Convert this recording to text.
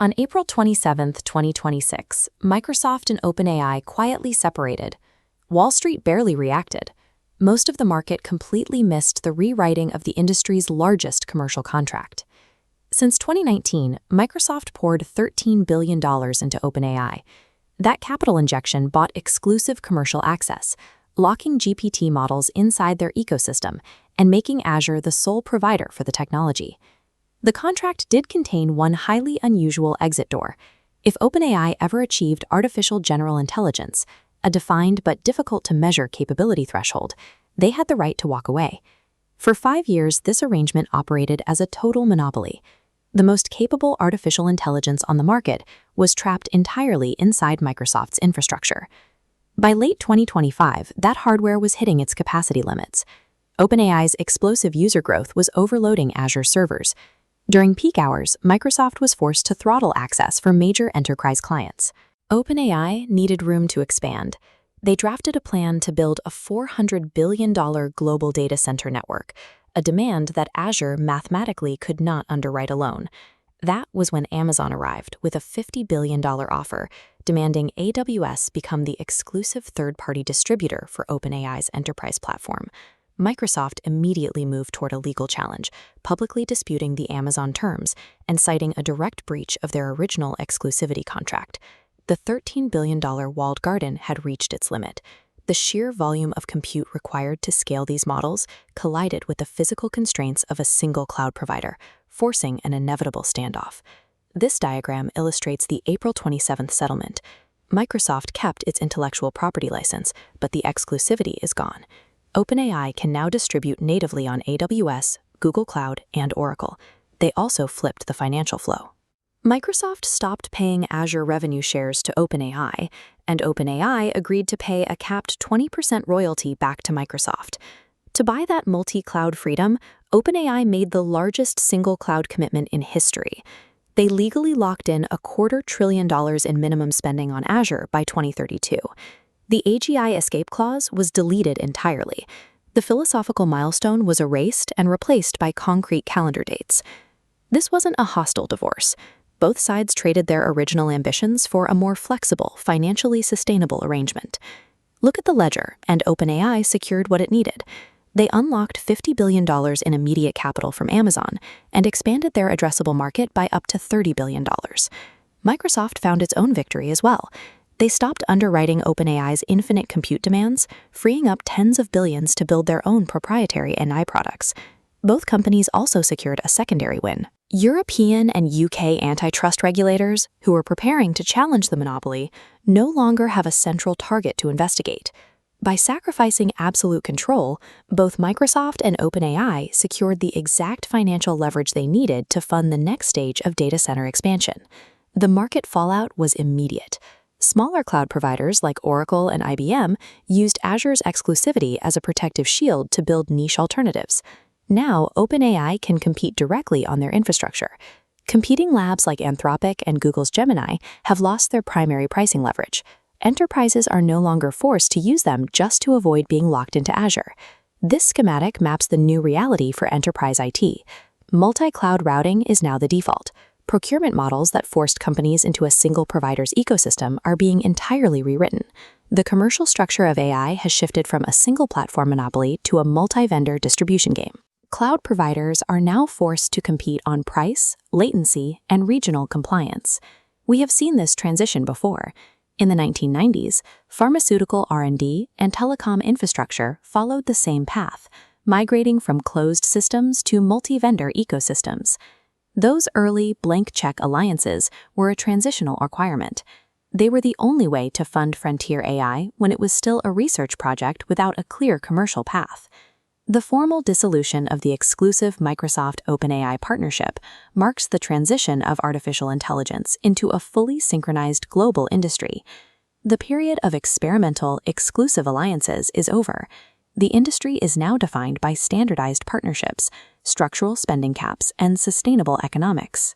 On April 27, 2026, Microsoft and OpenAI quietly separated. Wall Street barely reacted. Most of the market completely missed the rewriting of the industry's largest commercial contract. Since 2019, Microsoft poured $13 billion into OpenAI. That capital injection bought exclusive commercial access, locking GPT models inside their ecosystem and making Azure the sole provider for the technology. The contract did contain one highly unusual exit door. If OpenAI ever achieved artificial general intelligence, a defined but difficult-to-measure capability threshold, they had the right to walk away. For 5 years, this arrangement operated as a total monopoly. The most capable artificial intelligence on the market was trapped entirely inside Microsoft's infrastructure. By late 2025, that hardware was hitting its capacity limits. OpenAI's explosive user growth was overloading Azure servers. During peak hours, Microsoft was forced to throttle access for major enterprise clients. OpenAI needed room to expand. They drafted a plan to build a $400 billion global data center network, a demand that Azure mathematically could not underwrite alone. That was when Amazon arrived with a $50 billion offer, demanding AWS become the exclusive third-party distributor for OpenAI's enterprise platform. Microsoft immediately moved toward a legal challenge, publicly disputing the Amazon terms and citing a direct breach of their original exclusivity contract. The $13 billion walled garden had reached its limit. The sheer volume of compute required to scale these models collided with the physical constraints of a single cloud provider, forcing an inevitable standoff. This diagram illustrates the April 27th settlement. Microsoft kept its intellectual property license, but the exclusivity is gone. OpenAI can now distribute natively on AWS, Google Cloud, and Oracle. They also flipped the financial flow. Microsoft stopped paying Azure revenue shares to OpenAI, and OpenAI agreed to pay a capped 20% royalty back to Microsoft. To buy that multi-cloud freedom, OpenAI made the largest single cloud commitment in history. They legally locked in $250 billion in minimum spending on Azure by 2032. The AGI escape clause was deleted entirely. The philosophical milestone was erased and replaced by concrete calendar dates. This wasn't a hostile divorce. Both sides traded their original ambitions for a more flexible, financially sustainable arrangement. Look at the ledger, and OpenAI secured what it needed. They unlocked $50 billion in immediate capital from Amazon and expanded their addressable market by up to $30 billion. Microsoft found its own victory as well. They stopped underwriting OpenAI's infinite compute demands, freeing up tens of billions to build their own proprietary AI products. Both companies also secured a secondary win. European and UK antitrust regulators, who were preparing to challenge the monopoly, no longer have a central target to investigate. By sacrificing absolute control, both Microsoft and OpenAI secured the exact financial leverage they needed to fund the next stage of data center expansion. The market fallout was immediate. Smaller cloud providers like Oracle and IBM used Azure's exclusivity as a protective shield to build niche alternatives. Now, OpenAI can compete directly on their infrastructure. Competing labs like Anthropic and Google's Gemini have lost their primary pricing leverage. Enterprises are no longer forced to use them just to avoid being locked into Azure. This schematic maps the new reality for enterprise IT. Multi-cloud routing is now the default. Procurement models that forced companies into a single provider's ecosystem are being entirely rewritten. The commercial structure of AI has shifted from a single platform monopoly to a multi-vendor distribution game. Cloud providers are now forced to compete on price, latency, and regional compliance. We have seen this transition before. In the 1990s, pharmaceutical R&D and telecom infrastructure followed the same path, migrating from closed systems to multi-vendor ecosystems. Those early blank check alliances were a transitional requirement. They were the only way to fund frontier AI when it was still a research project without a clear commercial path. The formal dissolution of the exclusive Microsoft-OpenAI partnership marks the transition of artificial intelligence into a fully synchronized global industry. The period of experimental, exclusive alliances is over. The industry is now defined by standardized partnerships, structural spending caps, and sustainable economics.